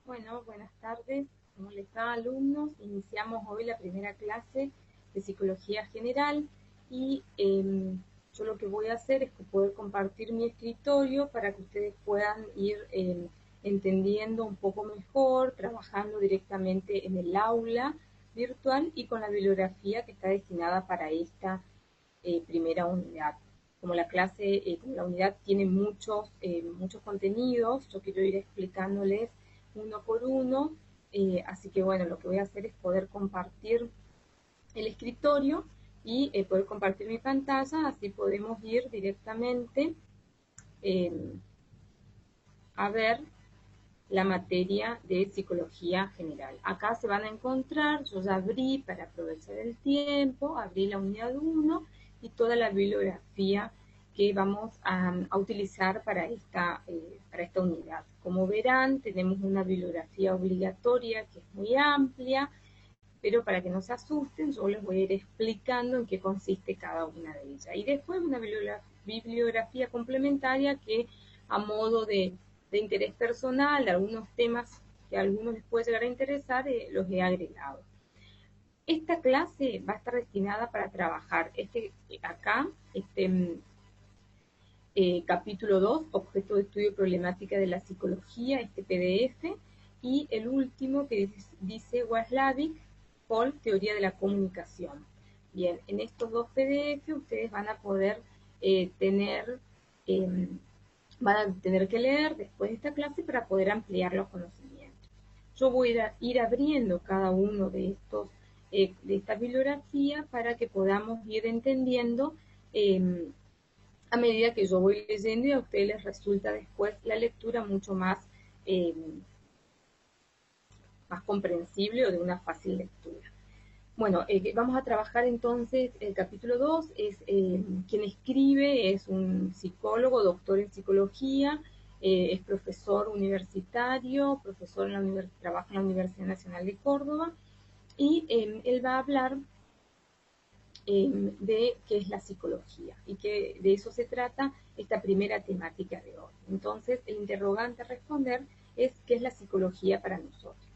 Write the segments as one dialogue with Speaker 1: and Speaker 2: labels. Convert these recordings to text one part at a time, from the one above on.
Speaker 1: Bueno, buenas tardes. ¿Cómo les va, alumnos? Iniciamos hoy la primera clase de Psicología General y yo lo que voy a hacer es poder compartir mi escritorio para que ustedes puedan ir entendiendo un poco mejor, trabajando directamente en el aula virtual y con la bibliografía que está destinada para esta primera unidad. Como la clase, como la unidad tiene muchos contenidos, yo quiero ir explicándoles uno por uno, así que bueno, lo que voy a hacer es poder compartir el escritorio y poder compartir mi pantalla, así podemos ir directamente eh, a ver la materia de psicología general. Acá se van a encontrar, yo ya abrí para aprovechar el tiempo, abrí la unidad 1 y toda la bibliografía que vamos a utilizar para esta unidad. Como verán, tenemos una bibliografía obligatoria que es muy amplia, pero para que no se asusten, yo les voy a ir explicando en qué consiste cada una de ellas. Y después una bibliografía complementaria que a modo de interés personal, de algunos temas que a algunos les puede llegar a interesar, los he agregado. Esta clase va a estar destinada para trabajar capítulo 2, objeto de estudio problemática de la psicología, este PDF, y el último que dice Waslavic, Paul, teoría de la comunicación. Bien, en estos dos PDF ustedes van a poder eh, van a tener que leer después de esta clase para poder ampliar los conocimientos. Yo voy a ir abriendo cada uno de esta bibliografía para que podamos ir entendiendo a medida que yo voy leyendo y a ustedes les resulta después la lectura mucho más comprensible o de una fácil lectura. Bueno, vamos a trabajar entonces el capítulo 2, es quien escribe, es un psicólogo, doctor en psicología, es profesor universitario, trabaja en la Universidad Nacional de Córdoba, y él va a hablar de qué es la psicología y que de eso se trata esta primera temática de hoy. Entonces, el interrogante a responder es qué es la psicología para nosotros.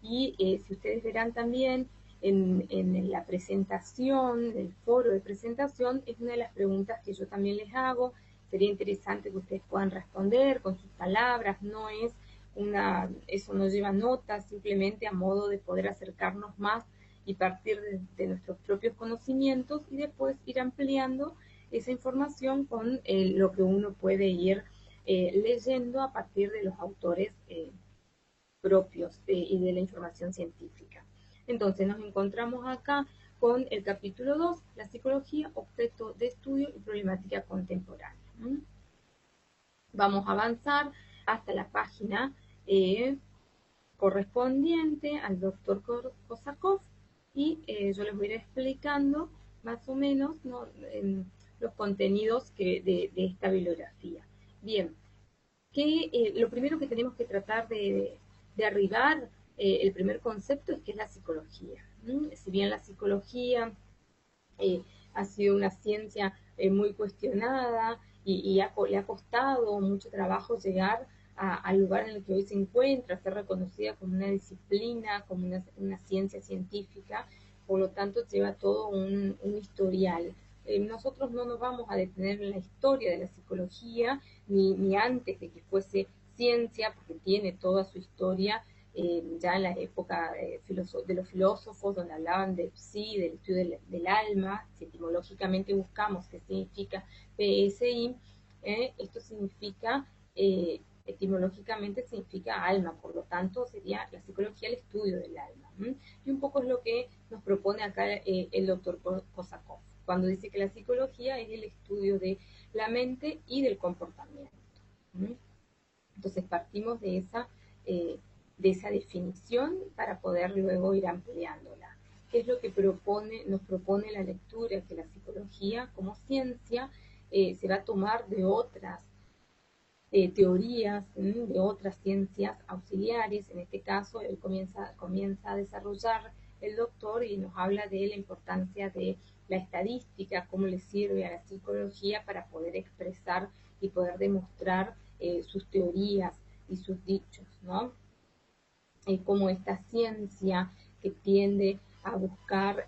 Speaker 1: Y si ustedes verán también en la presentación, el foro de presentación, es una de las preguntas que yo también les hago. Sería interesante que ustedes puedan responder con sus palabras, eso no lleva notas, simplemente a modo de poder acercarnos más y partir de nuestros propios conocimientos y después ir ampliando esa información con lo que uno puede ir leyendo a partir de los autores propios y de la información científica. Entonces nos encontramos acá con el capítulo 2, la psicología, objeto de estudio y problemática contemporánea. Vamos a avanzar hasta la página correspondiente al doctor Kosakov y yo les voy a ir explicando más o menos, ¿no?, los contenidos de esta bibliografía. Bien, lo primero que tenemos que tratar de arribar, el primer concepto, es que es la psicología. Si bien la psicología ha sido una ciencia muy cuestionada y le ha costado mucho trabajo llegar al lugar en el que hoy se encuentra, ser reconocida como una disciplina, como una ciencia científica, por lo tanto lleva todo un historial. Nosotros no nos vamos a detener en la historia de la psicología, ni antes de que fuese ciencia, porque tiene toda su historia ya en la época de los filósofos, donde hablaban de psi, del estudio del alma. Si etimológicamente buscamos qué significa PSI, esto significa, etimológicamente significa alma, por lo tanto sería la psicología el estudio del alma. Y un poco es lo que nos propone acá el doctor Kosakov, cuando dice que la psicología es el estudio de la mente y del comportamiento. Entonces partimos de esa definición para poder luego ir ampliándola. ¿Qué es lo que nos propone la lectura? Que la psicología como ciencia se va a tomar de otras teorías, de otras ciencias auxiliares. En este caso, él comienza a desarrollar el doctor y nos habla de la importancia de la estadística, cómo le sirve a la psicología para poder expresar y poder demostrar sus teorías y sus dichos, ¿no? cómo esta ciencia que tiende a buscar,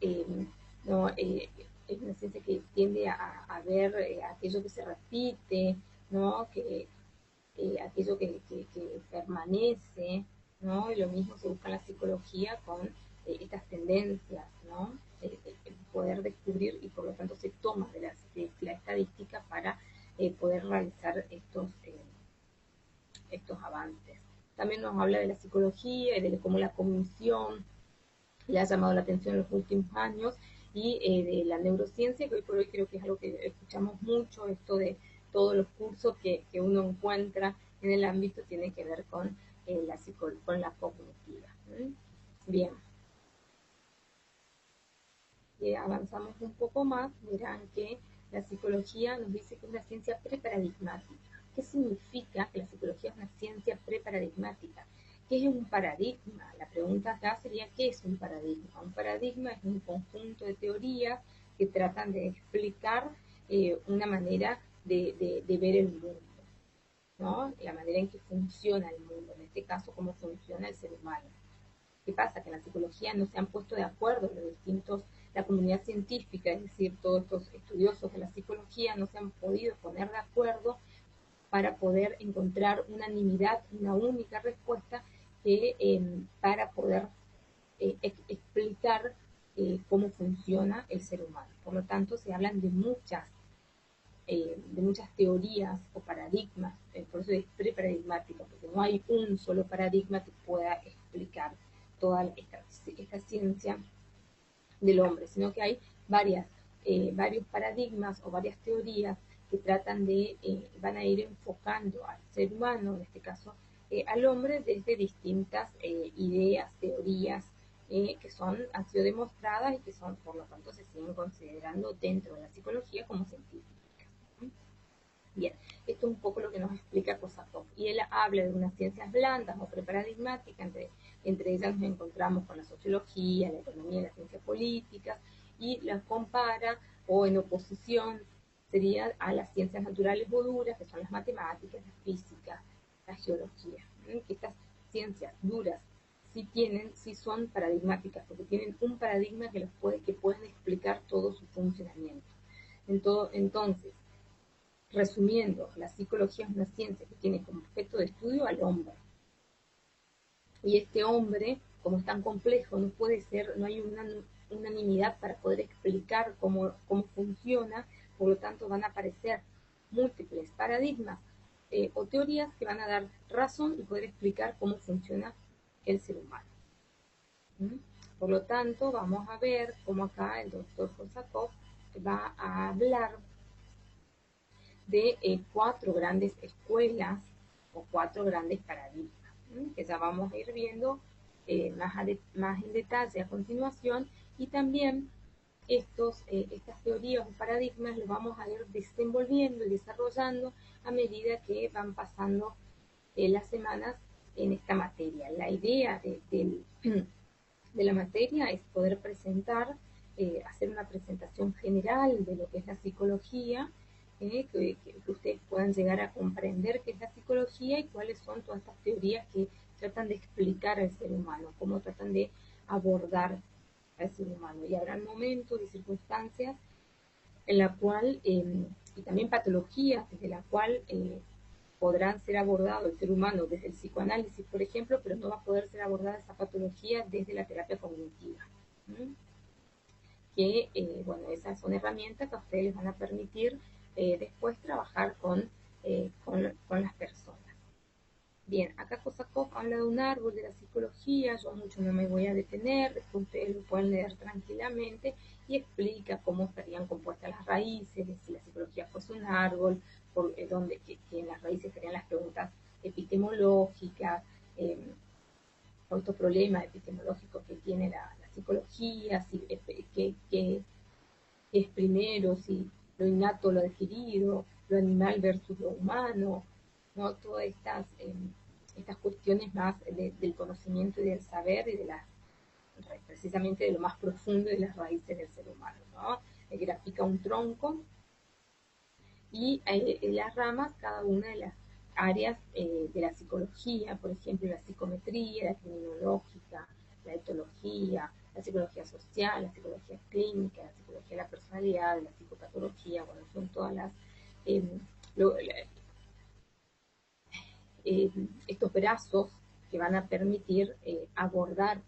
Speaker 1: ¿no? Es una ciencia que tiende a ver aquello que se repite, ¿no? Aquello que permanece, ¿no? Y lo mismo se busca en la psicología con estas tendencias, ¿no? El poder descubrir y por lo tanto se toma de la estadística para poder realizar estos avances. También nos habla de la psicología y de cómo la cognición le ha llamado la atención en los últimos años y de la neurociencia, que hoy por hoy creo que es algo que escuchamos mucho, esto de todos los cursos que uno encuentra en el ámbito tiene que ver con, con la cognitiva. Bien, avanzamos un poco más, verán que la psicología nos dice que es una ciencia preparadigmática. ¿Qué significa que la psicología es una ciencia preparadigmática? ¿Qué es un paradigma? La pregunta acá sería, ¿qué es un paradigma? Un paradigma es un conjunto de teorías que tratan de explicar una manera de ver el mundo, ¿no? La manera en que funciona el mundo, en este caso, cómo funciona el ser humano. ¿Qué pasa? Que en la psicología no se han puesto de acuerdo los distintos, la comunidad científica, es decir, todos estos estudiosos de la psicología no se han podido poner de acuerdo para poder encontrar unanimidad, una única respuesta para poder explicar cómo funciona el ser humano. Por lo tanto, se hablan de muchas teorías o paradigmas, por eso es preparadigmática, porque no hay un solo paradigma que pueda explicar toda esta ciencia del hombre, sino que hay varios paradigmas o varias teorías que tratan van a ir enfocando al ser humano, en este caso al hombre, desde distintas ideas, teorías han sido demostradas y que son, por lo tanto, se siguen considerando dentro de la psicología como científicas. Bien, esto es un poco lo que nos explica Kosakov. Y él habla de unas ciencias blandas o preparadigmáticas, entre ellas nos encontramos con la sociología, la economía y las ciencias políticas, y las compara o en oposición sería a las ciencias naturales o duras, que son las matemáticas, la física, la geología. Que estas ciencias duras sí son paradigmáticas, porque tienen un paradigma que pueden explicar todo su funcionamiento. Entonces, resumiendo, la psicología es una ciencia que tiene como objeto de estudio al hombre. Y este hombre, como es tan complejo, no hay una unanimidad para poder explicar cómo funciona, por lo tanto van a aparecer múltiples paradigmas o teorías que van a dar razón y poder explicar cómo funciona el ser humano. Por lo tanto, vamos a ver cómo acá el doctor Kosakov va a hablar de 4 grandes escuelas o 4 grandes paradigmas, que ya vamos a ir viendo más en detalle a continuación, y también estas teorías o paradigmas los vamos a ir desenvolviendo y desarrollando a medida que van pasando las semanas en esta materia. La idea de la materia es poder hacer una presentación general de lo que es la psicología, que ustedes puedan llegar a comprender qué es la psicología y cuáles son todas estas teorías que tratan de explicar al ser humano, cómo tratan de abordar al ser humano. Y habrá momentos y circunstancias en la cual, y también patologías desde la cual podrán ser abordados el ser humano desde el psicoanálisis, por ejemplo, pero no va a poder ser abordada esa patología desde la terapia cognitiva. Que, bueno, esas son herramientas que a ustedes les van a permitir después trabajar con las personas. Bien, acá Kosakov habla de un árbol de la psicología, yo mucho no me voy a detener, después ustedes lo pueden leer tranquilamente, y explica cómo estarían compuestas las raíces, de si la psicología fuese un árbol, que en las raíces estarían las preguntas epistemológicas, o estos problemas epistemológicos que tiene la psicología, qué es primero, si lo innato o lo adquirido, lo animal versus lo humano, ¿no? Todas estas cuestiones más del conocimiento y del saber y precisamente de lo más profundo de las raíces del ser humano, ¿no? Grafica un tronco y las ramas, cada una áreas de la psicología, por ejemplo, la psicometría, la criminológica, la etología, la psicología social, la psicología clínica, la psicología de la personalidad, la psicopatología, bueno, son todas las eh, lo, eh, estos brazos que van a permitir abordar,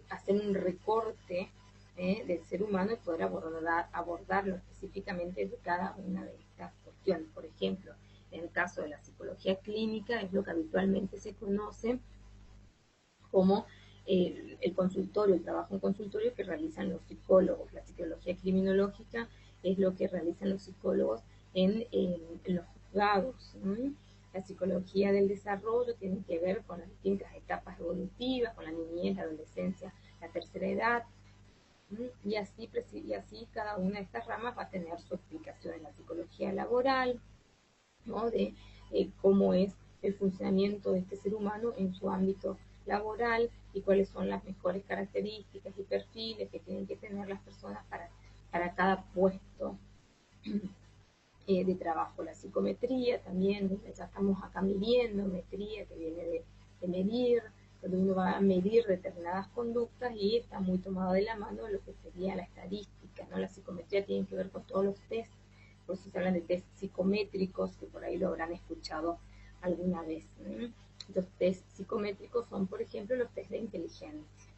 Speaker 1: hacer un recorte del ser humano y poder abordarlo específicamente de cada una de estas cuestiones. Por ejemplo, en el caso de la psicología clínica es lo que habitualmente se conoce como el consultorio, el trabajo en consultorio que realizan los psicólogos. La psicología criminológica es lo que realizan los psicólogos en los juzgados, ¿no? La psicología del desarrollo tiene que ver con las distintas etapas evolutivas, con la niñez, la adolescencia, la tercera edad, ¿no? Y así cada una de estas ramas va a tener su explicación en la psicología laboral, ¿no? De cómo es el funcionamiento de este ser humano en su ámbito laboral y cuáles son las mejores características y perfiles que tienen que tener las personas para cada puesto de trabajo. La psicometría también, ya estamos acá midiendo, metría que viene de medir, donde uno va a medir determinadas conductas y está muy tomado de la mano lo que sería la estadística, ¿no? La psicometría tiene que ver con todos los test, por eso se hablan de test psicométricos, que por ahí lo habrán escuchado alguna vez, ¿no? Los test psicométricos son, por ejemplo, los test de inteligencia,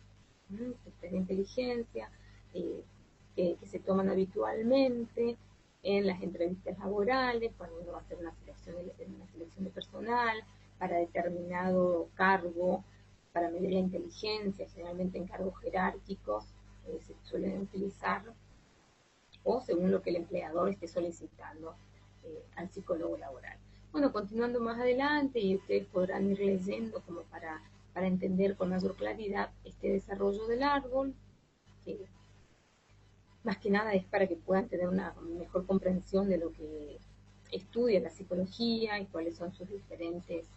Speaker 1: ¿no? Los test de inteligencia eh, que se toman habitualmente en las entrevistas laborales, cuando uno va a hacer una selección de personal para determinado cargo, para medir la inteligencia, generalmente en cargos jerárquicos se suelen utilizar, o según lo que el empleador esté solicitando al psicólogo laboral. Bueno, continuando más adelante, y ustedes podrán ir leyendo como para entender con mayor claridad este desarrollo del árbol, que más que nada es para que puedan tener una mejor comprensión de lo que estudia la psicología y cuáles son sus diferentes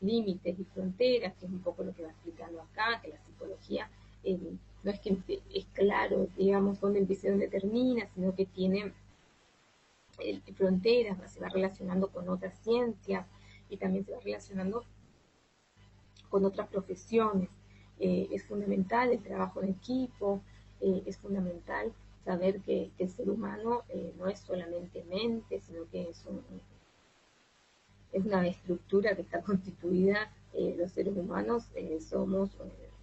Speaker 1: límites y fronteras, que es un poco lo que va explicando acá, que la psicología no es que es claro, digamos, dónde empieza y dónde termina, sino que tiene fronteras, se va relacionando con otras ciencias y también se va relacionando con otras profesiones. Es fundamental el trabajo en equipo, es fundamental saber que el ser humano no es solamente mente, sino que es una estructura que está constituida, los seres humanos somos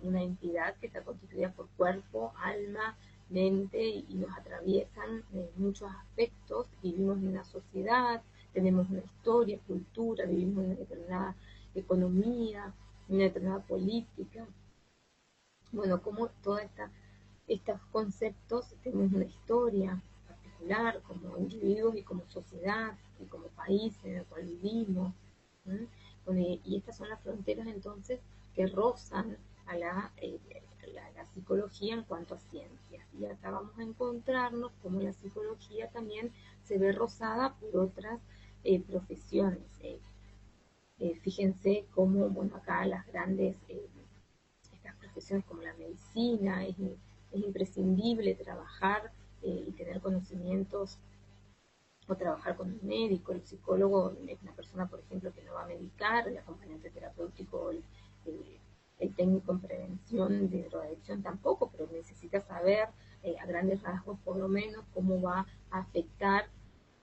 Speaker 1: una entidad que está constituida por cuerpo, alma, mente y nos atraviesan muchos aspectos, vivimos en una sociedad, tenemos una historia, cultura, vivimos en una determinada economía, una determinada política. Bueno, como todos estos conceptos tenemos una historia particular como individuos y como sociedad y como país en el cual vivimos. Bueno, y estas son las fronteras entonces que rozan a la psicología en cuanto a ciencias. Y acá vamos a encontrarnos como la psicología también se ve rozada por otras profesiones. Fíjense cómo, bueno, acá las grandes, estas profesiones como la medicina, es imprescindible trabajar y tener conocimientos o trabajar con un médico. El psicólogo es una persona, por ejemplo, que no va a medicar, el acompañante terapéutico, el técnico en prevención de drogadicción tampoco, pero necesita saber a grandes rasgos por lo menos cómo va a afectar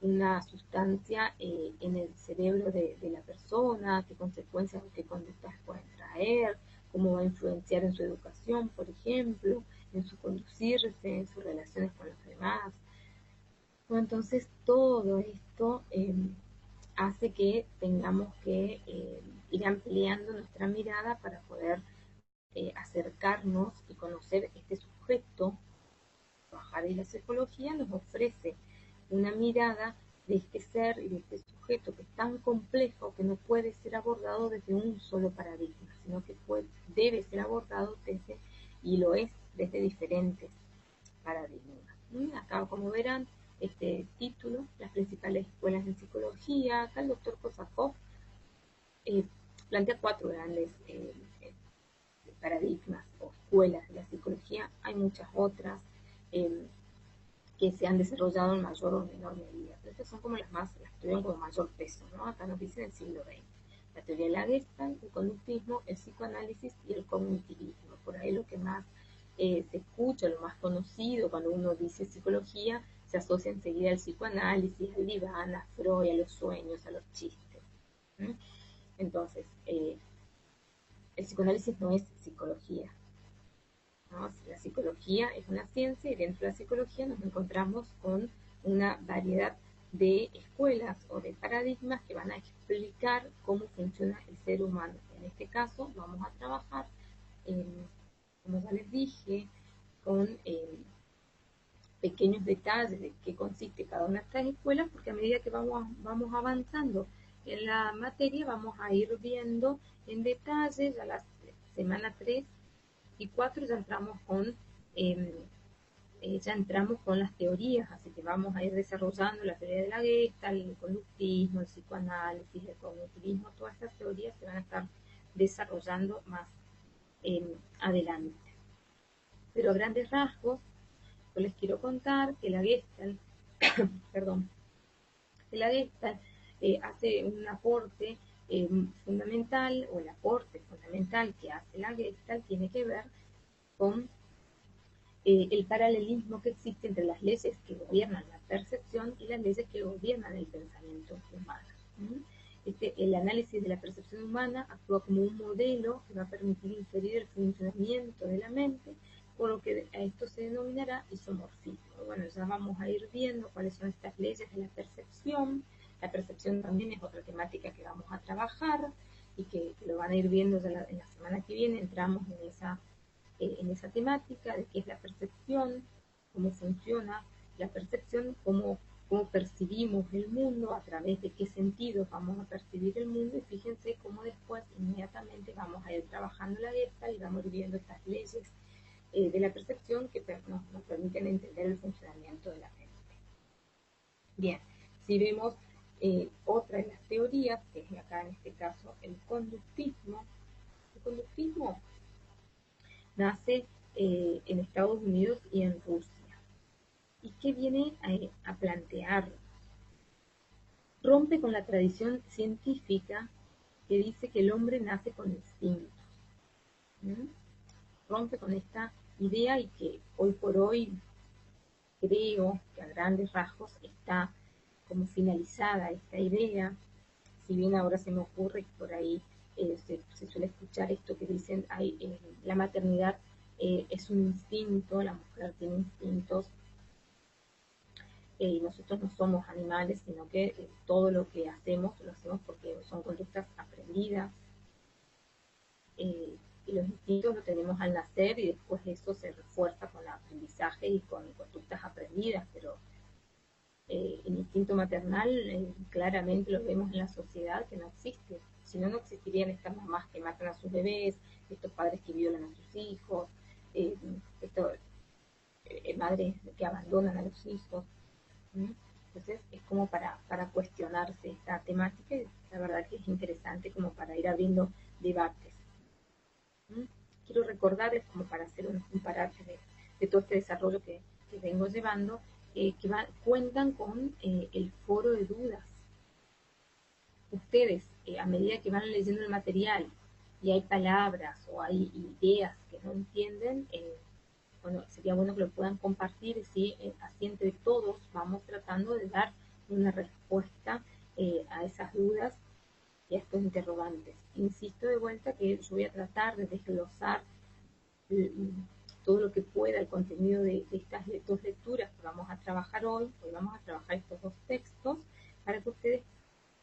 Speaker 1: una sustancia en el cerebro de la persona, qué consecuencias o qué conductas pueden traer, cómo va a influenciar en su educación, por ejemplo, en su conducirse, en sus relaciones con los demás. Bueno, entonces todo esto hace que tengamos que ir ampliando nuestra mirada para poder acercarnos y conocer este sujeto. Trabajar en la psicología nos ofrece una mirada de este ser y de este sujeto que es tan complejo que no puede ser abordado desde un solo paradigma, sino que debe ser abordado desde, y lo es, desde diferentes paradigmas. Acá, como verán, este título, las principales escuelas de psicología, acá el doctor Kosakov eh, plantea 4 grandes paradigmas o escuelas de la psicología, hay muchas otras. que se han desarrollado en mayor o menor medida. Pero estas son como las que tuvieron como mayor peso, ¿no? Acá nos dicen el siglo XX. La teoría de la Gestalt, el conductismo, el psicoanálisis y el cognitivismo. Por ahí lo que más se escucha, lo más conocido cuando uno dice psicología, se asocia enseguida al psicoanálisis, al diván, a Freud, a los sueños, a los chistes. ¿Mm? Entonces, el psicoanálisis no es psicología, ¿no? La psicología es una ciencia y dentro de la psicología nos encontramos con una variedad de escuelas o de paradigmas que van a explicar cómo funciona el ser humano. En este caso vamos a trabajar, como ya les dije, con pequeños detalles de qué consiste cada una de estas escuelas, porque a medida que vamos avanzando en la materia vamos a ir viendo en detalle. Ya la semana 3 y 4 ya entramos con las teorías, así que vamos a ir desarrollando la teoría de la Gestalt, el conductismo, el psicoanálisis, el cognitivismo. Todas estas teorías se van a estar desarrollando más adelante. Pero a grandes rasgos, yo les quiero contar que la Gestalt, perdón, que la Gestalt hace un aporte fundamental, o el aporte fundamental que hace la Gestalt tiene que ver con el paralelismo que existe entre las leyes que gobiernan la percepción y las leyes que gobiernan el pensamiento humano. El análisis de la percepción humana actúa como un modelo que va a permitir inferir el funcionamiento de la mente, por lo que a esto se denominará isomorfismo. Bueno, ya vamos a ir viendo cuáles son estas leyes de la percepción. La percepción también es otra temática que vamos a trabajar y que lo van a ir viendo ya en la semana que viene. Entramos en esa temática de qué es la percepción, cómo funciona la percepción, cómo percibimos el mundo, a través de qué sentidos vamos a percibir el mundo, y fíjense cómo después inmediatamente vamos a ir trabajando la Gestalt y vamos a ir viendo estas leyes de la percepción que nos permiten entender el funcionamiento de la mente. Bien, si vemos otra de las teorías, que es acá en este caso el conductismo nace en Estados Unidos y en Rusia. ¿Y qué viene a plantear? Rompe con la tradición científica que dice que el hombre nace con instintos. Rompe con esta idea, y que hoy por hoy creo que a grandes rasgos está como finalizada esta idea. Si bien ahora se me ocurre que por ahí se suele escuchar esto que dicen, la maternidad es un instinto, la mujer tiene instintos, nosotros no somos animales, sino que todo lo que hacemos lo hacemos porque son conductas aprendidas, y los instintos los tenemos al nacer y después eso se refuerza con el aprendizaje y con conductas aprendidas, pero el instinto maternal claramente lo vemos en la sociedad que no existe. Si no, no existirían estas mamás que matan a sus bebés, estos padres que violan a sus hijos, madres que abandonan a los hijos. Entonces es como para cuestionarse esta temática, y la verdad que es interesante como para ir abriendo debates. Quiero recordarles, como para hacer un parate de todo este desarrollo que vengo llevando, cuentan con el foro de dudas. Ustedes, a medida que van leyendo el material y hay palabras o hay ideas que no entienden, bueno, sería bueno que lo puedan compartir, si así entre todos vamos tratando de dar una respuesta a esas dudas y a estos interrogantes. Insisto de vuelta que yo voy a tratar de desglosar todo lo que pueda el contenido de estas dos lecturas que vamos a trabajar hoy. Hoy vamos a trabajar estos dos textos para que ustedes,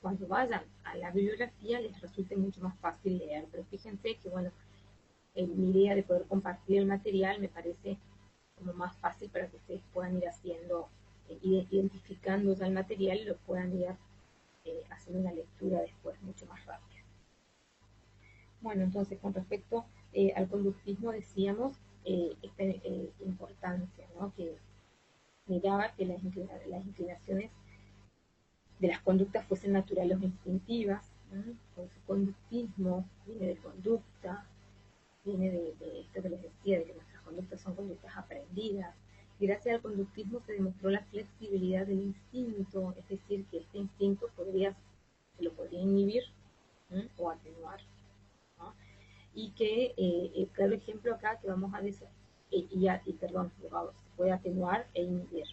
Speaker 1: cuando vayan a la bibliografía, les resulte mucho más fácil leer. Pero fíjense que, bueno, mi idea de poder compartir el material me parece como más fácil para que ustedes puedan ir haciendo, identificando ya el material, y lo puedan ir haciendo una lectura después mucho más rápida. Bueno, entonces con respecto al conductismo decíamos esta importancia, ¿no? Que miraba que las inclinaciones de las conductas fuesen naturales o instintivas, ¿no? Con su conductismo viene de conducta, viene de esto que les decía, de que nuestras conductas son conductas aprendidas, Gracias al conductismo se demostró la flexibilidad del instinto, es decir, que este instinto se lo podría inhibir o atenuar, ¿no? Y que, claro ejemplo acá que vamos a decir, se puede atenuar e inhibir.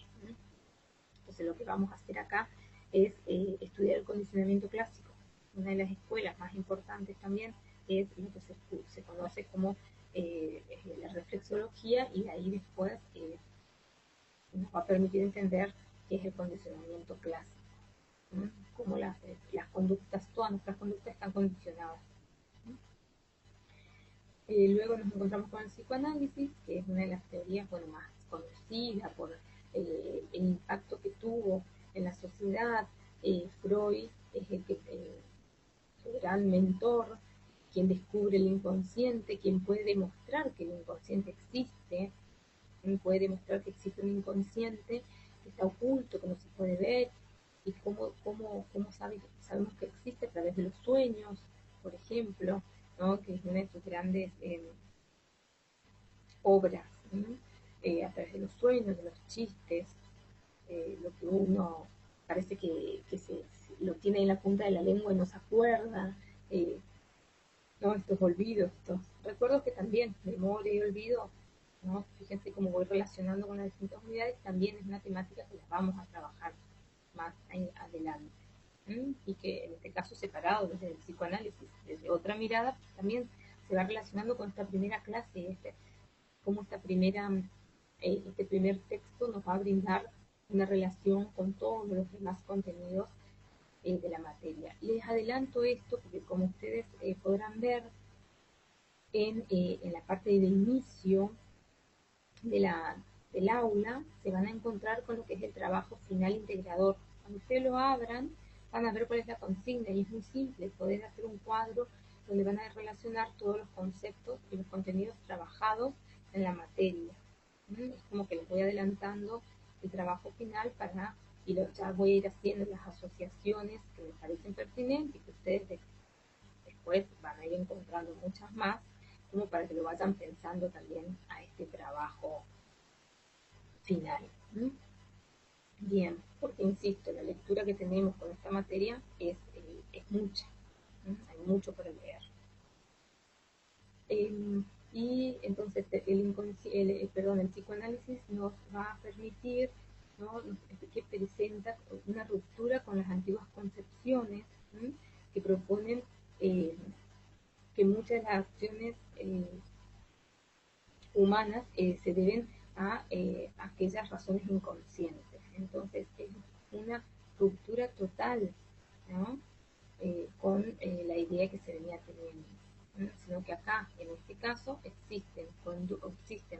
Speaker 1: Entonces lo que vamos a hacer acá es estudiar el condicionamiento clásico. Una de las escuelas más importantes también es lo que se conoce como la reflexología, y de ahí después nos va a permitir entender qué es el condicionamiento clásico, cómo las conductas, todas nuestras conductas están condicionadas. Luego nos encontramos con el psicoanálisis, que es una de las teorías más conocida por el impacto que tuvo en la sociedad. Freud es el gran mentor, quien descubre el inconsciente, quien puede demostrar que el inconsciente existe, quien puede demostrar que existe un inconsciente que está oculto, que no se puede ver, y cómo sabemos que existe a través de los sueños, por ejemplo, ¿no? Que es una de sus grandes obras, a través de los sueños, de los chistes, lo que uno parece que se lo tiene en la punta de la lengua y no se acuerda, ¿no? Estos olvidos, estos recuerdos que también, memoria y olvido, ¿no? Fíjense cómo voy relacionando con las distintas unidades, también es una temática que las vamos a trabajar más adelante. Y que en este caso separado desde el psicoanálisis, desde otra mirada, también se va relacionando con esta primera clase, cómo este primer texto nos va a brindar una relación con todos los demás contenidos de la materia. Les adelanto esto porque, como ustedes podrán ver en la parte de inicio del aula, se van a encontrar con lo que es el trabajo final integrador. Cuando ustedes lo abran, van a ver cuál es la consigna, y es muy simple: poder hacer un cuadro donde van a relacionar todos los conceptos y los contenidos trabajados en la materia. Es como que les voy adelantando el trabajo final ya voy a ir haciendo las asociaciones que me parecen pertinentes, y que ustedes después van a ir encontrando muchas más, como para que lo vayan pensando también a este trabajo final. Bien, porque insisto, la lectura que tenemos con esta materia es mucha, hay mucho para leer. Y entonces el psicoanálisis nos va a permitir, ¿no?, que presenta una ruptura con las antiguas concepciones, que proponen que muchas de las acciones humanas se deben a aquellas razones inconscientes. Entonces es una ruptura total, ¿no?, con la idea que se venía teniendo, sino que acá, en este caso, existen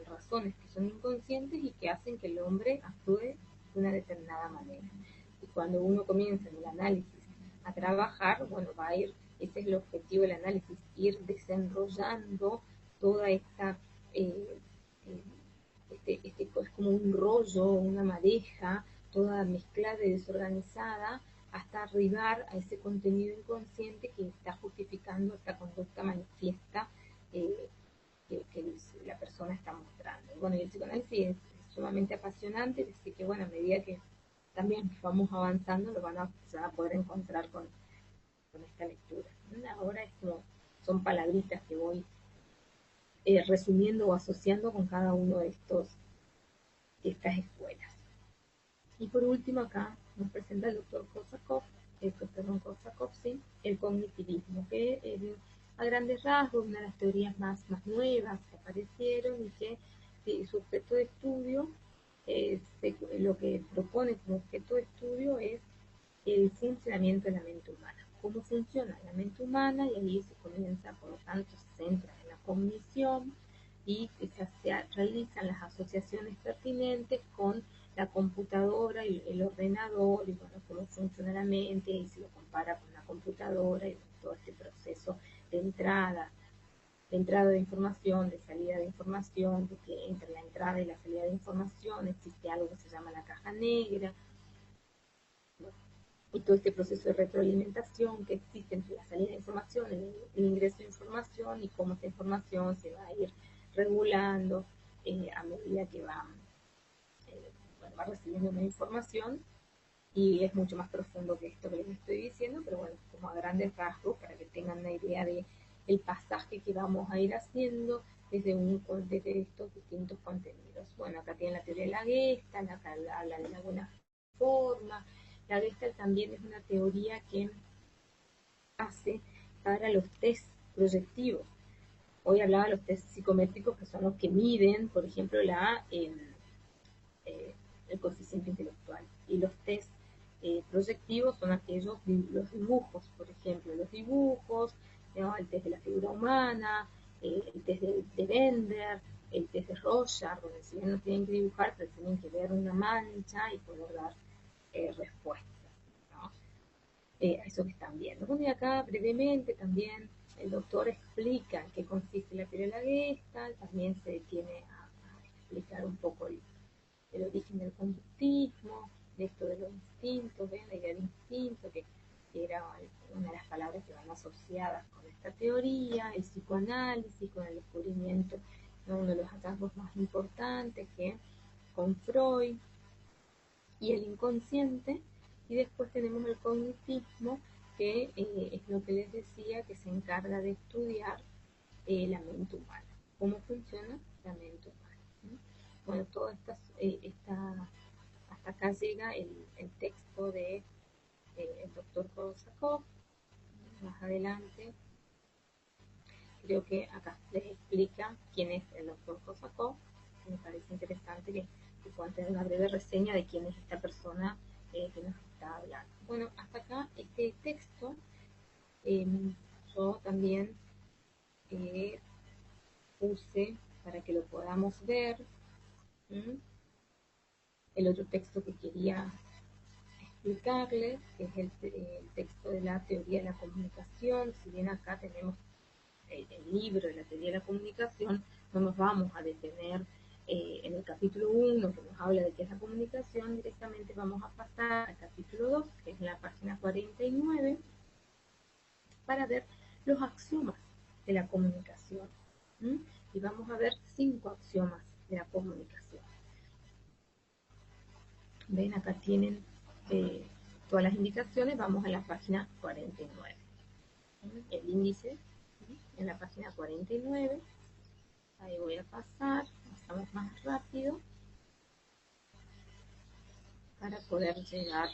Speaker 1: razones que son inconscientes y que hacen que el hombre actúe de una determinada manera. Y cuando uno comienza en el análisis a trabajar, ese es el objetivo del análisis, ir desenrollando toda esta, es como un rollo, una madeja, toda mezclada y desorganizada, hasta arribar a ese contenido inconsciente que está justificando esta conducta manifiesta que la persona está mostrando. Y el psicoanálisis es sumamente apasionante, así que a medida que también vamos avanzando, se van a poder encontrar con esta lectura. Ahora son palabritas que voy resumiendo o asociando con cada uno de estas escuelas. Y por último acá nos presenta el doctor Korsakov, el cognitivismo, que a grandes rasgos una de las teorías más nuevas que aparecieron, y que su objeto de estudio, lo que propone como objeto de estudio es el funcionamiento de la mente humana, cómo funciona la mente humana, y ahí se comienza, por lo tanto, se centra en la cognición, y se realizan las asociaciones pertinentes con la computadora y el ordenador, y cómo funciona la mente, y se lo compara con la computadora, y todo este proceso de entrada de información, de salida de información, de que entre la entrada y la salida de información existe algo que se llama la caja negra, y todo este proceso de retroalimentación que existe entre la salida de información, el ingreso de información, y cómo esta información se va a ir regulando a medida que va va recibiendo una información y es mucho más profundo que esto que les estoy diciendo, pero bueno, como a grandes rasgos, para que tengan una idea de el pasaje que vamos a ir haciendo desde estos distintos contenidos. Bueno, acá tienen la teoría de la Gestalt, acá habla de la buena forma. La Gestalt también es una teoría que hace para los test proyectivos. Hoy hablaba de los test psicométricos, que son los que miden, por ejemplo, el coeficiente intelectual. Y los test proyectivos son aquellos, los dibujos, por ejemplo, los dibujos, ¿no? El test de la figura humana, el test de Bender, el test de Rorschach, donde si bien no tienen que dibujar, pero tienen que ver una mancha y poder dar respuestas, ¿no? A eso que están viendo. Bueno, y acá brevemente también el doctor explica en qué consiste la teoría de la Gestalt, también se detiene a explicar un poco el origen del conductismo, de esto de los instintos, ¿ven? La idea de instinto, que era una de las palabras que van asociadas con esta teoría, el psicoanálisis, con el descubrimiento, ¿no? Uno de los hallazgos más importantes que con Freud, y el inconsciente, y después tenemos el cognitismo, que es lo que les decía, que se encarga de estudiar la mente humana, cómo funciona la mente humana, ¿sí? Bueno, todo hasta acá llega el texto de el doctor Korosakov. Más adelante creo que acá les explica quién es el doctor Korosakov. Me parece interesante que puedan tener una breve reseña de quién es esta persona que nos está hablando. Bueno, hasta acá este texto eh, yo también puse para que lo podamos ver. ¿Mm? El otro texto que quería explicarles, que es el texto de la teoría de la comunicación. Si bien acá tenemos el libro de la teoría de la comunicación, no nos vamos a detener en el capítulo 1, que nos habla de qué es la comunicación. Directamente vamos a pasar al capítulo 2, que es en la página 49, para ver los axiomas de la comunicación. ¿Mm? Y vamos a ver 5 axiomas de la comunicación. Ven, acá tienen todas las indicaciones. Vamos a la página 49. El índice en la página 49. Ahí voy a pasar, pasamos más rápido para poder llegar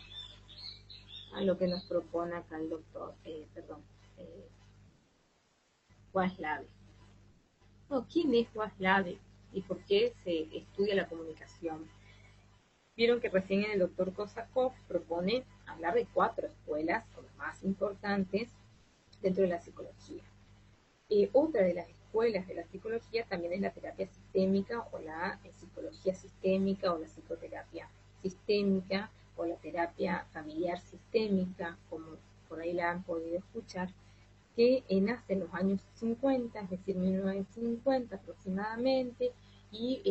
Speaker 1: a lo que nos propone acá el doctor, Waslave. No, ¿quién es Waslave y por qué se estudia la comunicación? Vieron que recién el doctor Korosakov propone hablar de 4 escuelas, las más importantes, dentro de la psicología. Otra de las escuelas de la psicología también es la terapia sistémica o la psicología sistémica o la psicoterapia sistémica o la terapia familiar sistémica, como por ahí la han podido escuchar, que nace en los años 50, es decir, 1950 aproximadamente, y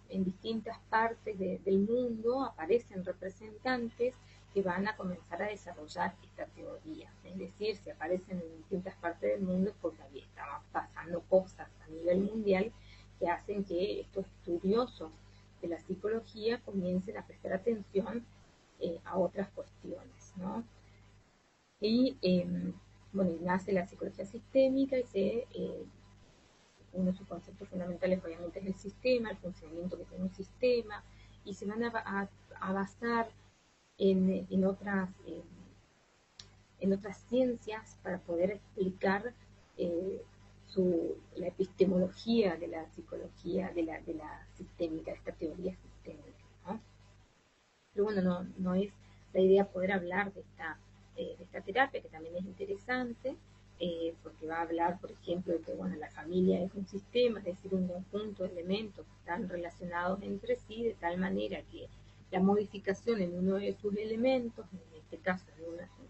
Speaker 1: en distintas partes del mundo aparecen representantes que van a comenzar a desarrollar esta teoría. Es decir, si aparecen en distintas partes del mundo es porque ahí estaban pasando cosas a nivel mundial que hacen que estos estudiosos de la psicología comiencen a prestar atención a otras cuestiones, ¿no? Y bueno, nace la psicología sistémica y uno de sus conceptos fundamentales obviamente es el sistema, el funcionamiento que tiene un sistema, y se van a basar en otras ciencias para poder explicar la epistemología de la psicología, de la sistémica, de esta teoría sistémica, ¿no? Pero bueno, no es la idea poder hablar de esta terapia, que también es interesante, porque va a hablar, por ejemplo, de que bueno, la familia es un sistema, es decir, un conjunto de elementos que están relacionados entre sí, de tal manera que la modificación en uno de sus elementos, en este caso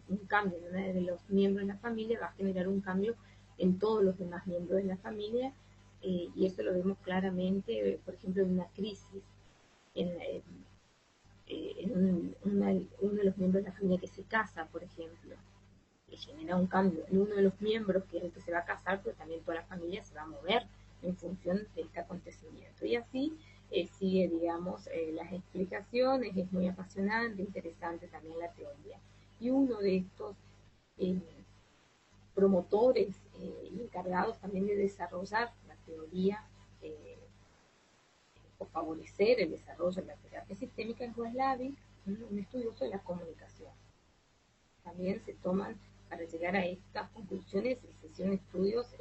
Speaker 1: un cambio en uno de los miembros de la familia, va a generar un cambio en todos los demás miembros de la familia, y eso lo vemos claramente, por ejemplo, en una crisis, uno de los miembros de la familia que se casa, por ejemplo, que genera un cambio en uno de los miembros, que es el que se va a casar, pero también toda la familia se va a mover en función de este acontecimiento. Y así sigue, digamos, las explicaciones, es muy apasionante, interesante también la teoría. Y uno de estos eh, promotores y encargados también de desarrollar la teoría o favorecer el desarrollo de la terapia sistémica es Waslavic, un estudioso de la comunicación. También se toman para llegar a estas conclusiones, se hicieron estudios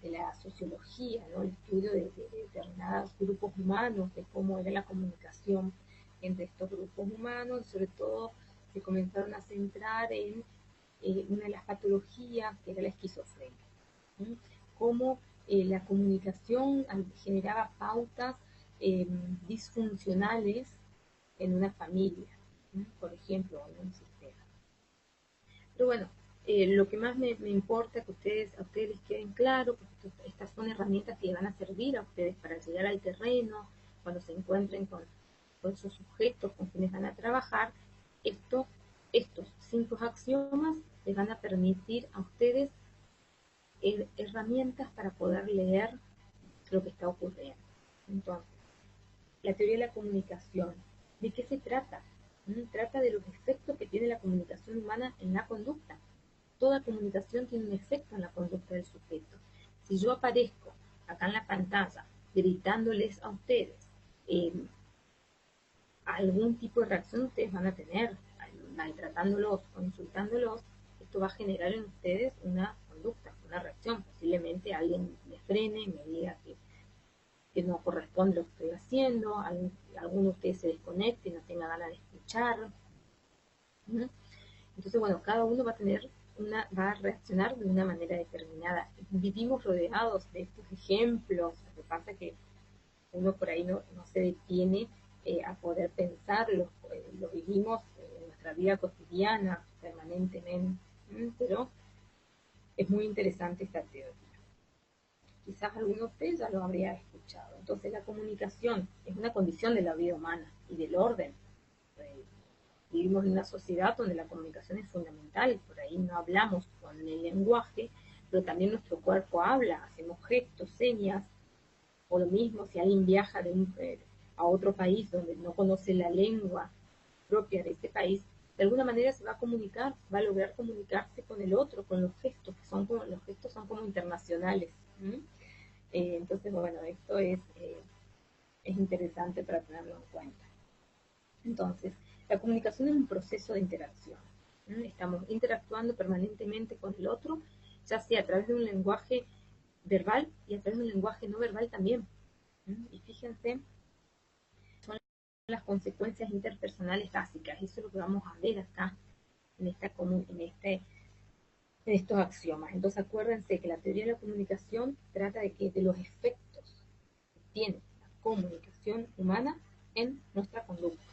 Speaker 1: de la sociología, ¿no? El estudio de determinados grupos humanos, de cómo era la comunicación entre estos grupos humanos, sobre todo se comenzaron a centrar en una de las patologías que era la esquizofrenia, ¿sí? Cómo la comunicación generaba pautas disfuncionales en una familia, ¿sí? Por ejemplo, en un sistema. Pero bueno, lo que más me importa que a ustedes les queden claro, porque estas son herramientas que van a servir a ustedes para llegar al terreno, cuando se encuentren con esos sujetos con quienes van a trabajar, estos 5 axiomas les van a permitir a ustedes herramientas para poder leer lo que está ocurriendo. Entonces, la teoría de la comunicación, ¿de qué se trata? Trata de los efectos que tiene la comunicación humana en la conducta. Toda comunicación tiene un efecto en la conducta del sujeto. Si yo aparezco acá en la pantalla gritándoles a ustedes eh, algún tipo de reacción ustedes van a tener, maltratándolos o insultándolos, esto va a generar en ustedes una conducta, una reacción. Posiblemente alguien me frene, me diga que no corresponde lo que estoy haciendo, alguno de ustedes se desconecte, no tenga ganas de escuchar. ¿Mm? Entonces, bueno, cada uno va a reaccionar de una manera determinada. Vivimos rodeados de estos ejemplos, lo que pasa es que uno por ahí no se detiene a poder pensar, lo vivimos en nuestra vida cotidiana permanentemente, pero es muy interesante esta teoría. Quizás alguno de ustedes ya lo habría escuchado. Entonces la comunicación es una condición de la vida humana y del orden. Vivimos en una sociedad donde la comunicación es fundamental, por ahí no hablamos con el lenguaje, pero también nuestro cuerpo habla, hacemos gestos, señas, o lo mismo si alguien viaja a otro país donde no conoce la lengua propia de ese país, de alguna manera se va a comunicar, va a lograr comunicarse con el otro, con los gestos, los gestos son como internacionales. Entonces, bueno, esto es interesante para tenerlo en cuenta. Entonces, la comunicación es un proceso de interacción. Estamos interactuando permanentemente con el otro, ya sea a través de un lenguaje verbal y a través de un lenguaje no verbal también. Y fíjense, son las consecuencias interpersonales básicas. Eso es lo que vamos a ver acá en estos axiomas. Entonces acuérdense que la teoría de la comunicación trata de los efectos que tiene la comunicación humana en nuestra conducta.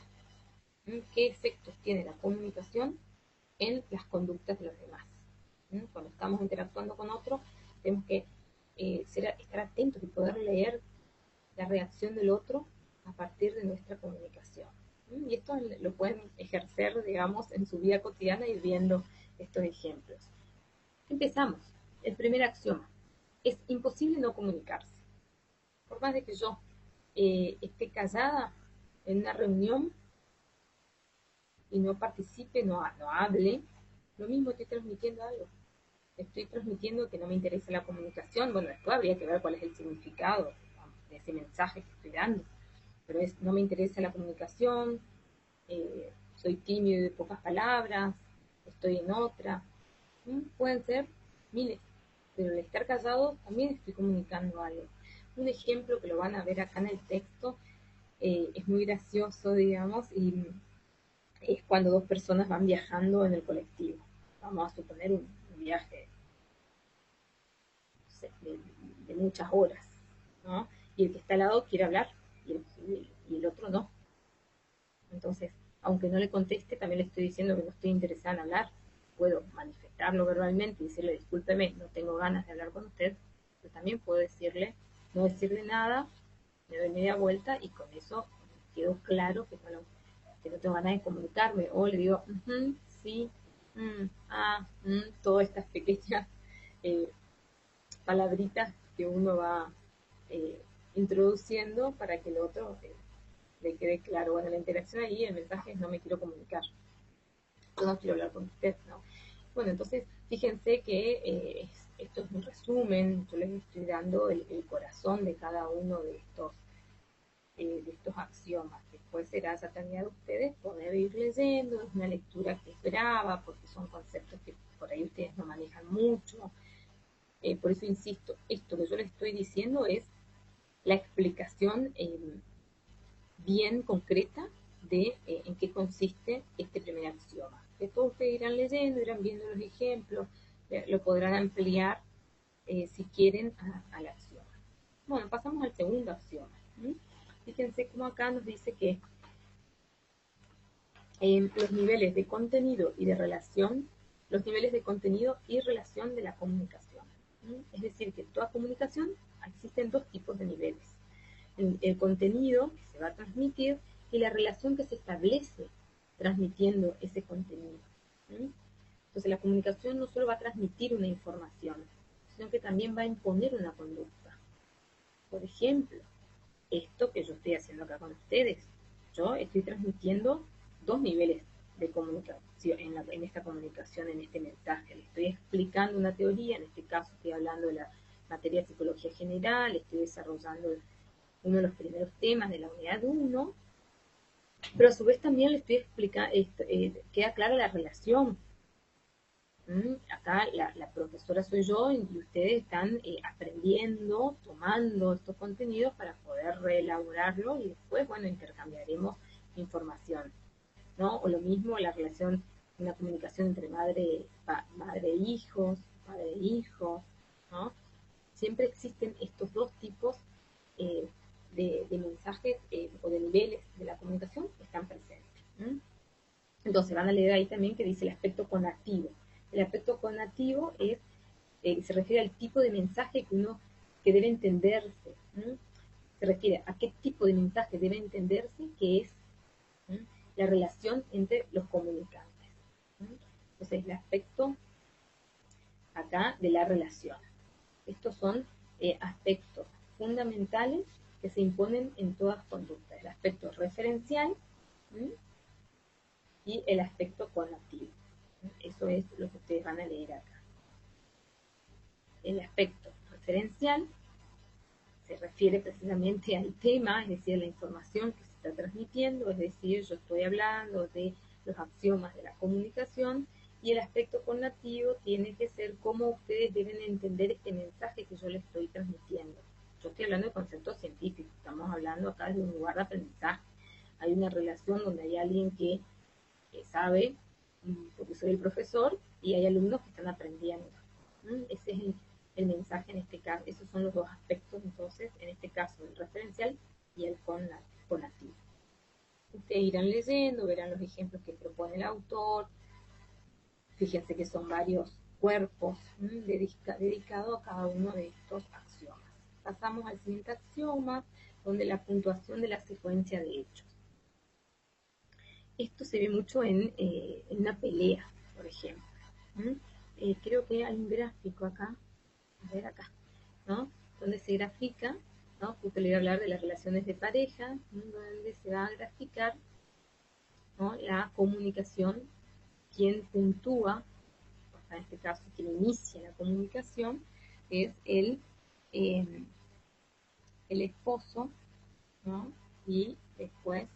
Speaker 1: ¿Qué efectos tiene la comunicación en las conductas de los demás? Cuando estamos interactuando con otros, tenemos que estar atentos y poder leer la reacción del otro a partir de nuestra comunicación. Y esto lo pueden ejercer, digamos, en su vida cotidiana y viendo estos ejemplos. Empezamos. El primer axioma. Es imposible no comunicarse. Por más de que yo esté callada en una reunión y no participe, no hable, lo mismo estoy transmitiendo algo. Estoy transmitiendo que no me interesa la comunicación. Bueno, después habría que ver cuál es el significado de ese mensaje que estoy dando. Pero no me interesa la comunicación, soy tímido y de pocas palabras, estoy en otra. Pueden ser miles, pero al estar callado también estoy comunicando algo. Un ejemplo que lo van a ver acá en el texto es muy gracioso, digamos, y es cuando dos personas van viajando en el colectivo. Vamos a suponer un viaje no sé, de muchas horas, ¿no? Y el que está al lado quiere hablar y el otro no. Entonces, aunque no le conteste, también le estoy diciendo que no estoy interesada en hablar. Puedo manifestarlo verbalmente y decirle, discúlpeme, no tengo ganas de hablar con usted, pero también puedo decirle, no decirle nada, me doy media vuelta y con eso quedó claro que no tengo ganas de comunicarme. O le digo, sí, todas estas pequeñas eh, palabritas que uno va introduciendo para que el otro le quede claro. Bueno, la interacción ahí, el mensaje es no me quiero comunicar, yo no quiero hablar con usted, ¿no? Bueno, entonces fíjense que esto es un resumen, yo les estoy dando el corazón de cada uno de estos axiomas. Después será esa tarea de ustedes poder ir leyendo, es una lectura que es brava, porque son conceptos que por ahí ustedes no manejan mucho. Por eso insisto, esto que yo les estoy diciendo es la explicación bien concreta de en qué consiste este primer axioma. Después ustedes irán leyendo, irán viendo los ejemplos, lo podrán ampliar si quieren al axioma. Bueno, pasamos al segundo axioma. Fíjense cómo acá nos dice que los niveles de contenido y de relación, los niveles de contenido y relación de la comunicación. Es decir, que en toda comunicación existen dos tipos de niveles. El contenido que se va a transmitir y la relación que se establece transmitiendo ese contenido. Entonces la comunicación no solo va a transmitir una información, sino que también va a imponer una conducta. Por ejemplo, esto que yo estoy haciendo acá con ustedes, yo estoy transmitiendo dos niveles de comunicación en esta comunicación, en este mensaje. Le estoy explicando una teoría, en este caso estoy hablando de la materia de psicología general, estoy desarrollando uno de los primeros temas de la unidad 1, pero a su vez también le estoy explicando, queda clara la relación. Acá la profesora soy yo y ustedes están aprendiendo, tomando estos contenidos para poder reelaborarlo y después, bueno, intercambiaremos información, ¿no? O lo mismo la relación, una comunicación entre madre e hijos, padre e hijos, ¿no? Siempre existen estos dos tipos eh, de mensajes o de niveles de la comunicación que están presentes. Entonces van a leer ahí también que dice el aspecto conativo. El aspecto conativo es, se refiere al tipo de mensaje que debe entenderse. Se refiere a qué tipo de mensaje debe entenderse, que es la relación entre los comunicantes. Entonces el aspecto acá de la relación. Estos son aspectos fundamentales que se imponen en todas conductas. El aspecto referencial y el aspecto conativo. Eso es lo que ustedes van a leer acá. El aspecto referencial se refiere precisamente al tema, es decir, a la información que se está transmitiendo, es decir, yo estoy hablando de los axiomas de la comunicación, y el aspecto conativo tiene que ser cómo ustedes deben entender este mensaje que yo les estoy transmitiendo. Yo estoy hablando de conceptos científicos, estamos hablando acá de un lugar de aprendizaje. Hay una relación donde hay alguien que sabe, porque soy el profesor, y hay alumnos que están aprendiendo. Ese es el mensaje en este caso. Esos son los dos aspectos, entonces, en este caso, el referencial y el conativo. Ustedes irán leyendo, verán los ejemplos que propone el autor. Fíjense que son varios cuerpos dedicados a cada uno de estos axiomas. Pasamos al siguiente axioma, donde la puntuación de la secuencia de hechos. Esto se ve mucho en una pelea, por ejemplo. Creo que hay un gráfico acá, a ver acá, ¿no? Donde se grafica, ¿no? Justo le voy a hablar de las relaciones de pareja, donde se va a graficar, ¿no? La comunicación, quien puntúa, en este caso quien inicia la comunicación, es el esposo, ¿no? Y después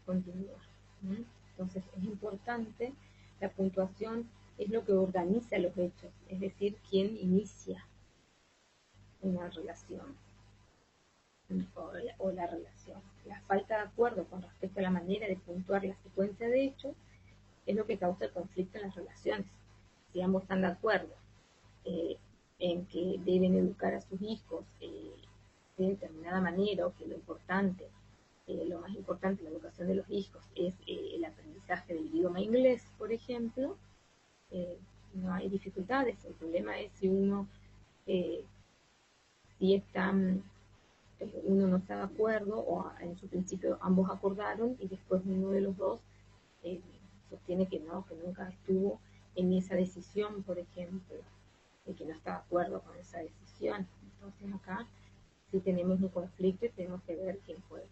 Speaker 1: continúa. Entonces es importante, la puntuación es lo que organiza los hechos, es decir, quién inicia una relación o la relación. La falta de acuerdo con respecto a la manera de puntuar la secuencia de hechos es lo que causa el conflicto en las relaciones. Si ambos están de acuerdo en que deben educar a sus hijos de determinada manera, o que lo más importante en la educación de los hijos es el aprendizaje del idioma inglés, por ejemplo, no hay dificultades. El problema es si uno no está de acuerdo, o en su principio ambos acordaron y después uno de los dos sostiene que no, que nunca estuvo en esa decisión, por ejemplo, y que no está de acuerdo con esa decisión. Entonces acá si tenemos un conflicto y tenemos que ver quién puede.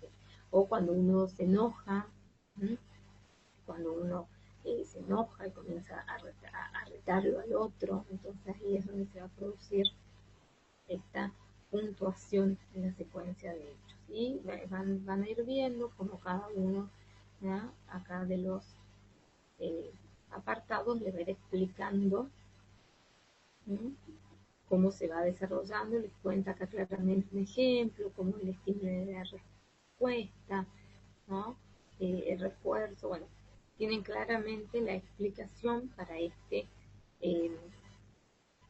Speaker 1: O cuando uno se enoja, ¿m? Cuando uno se enoja y comienza a retarlo al otro, entonces ahí es donde se va a producir esta puntuación en la secuencia de hechos. Y van a ir viendo como cada uno, ¿ya? Acá de los apartados le va a ir explicando, ¿sí? Cómo se va desarrollando, les cuenta acá claramente un ejemplo, cómo el estímulo de la respuesta, ¿no? El refuerzo, bueno, tienen claramente la explicación para eh,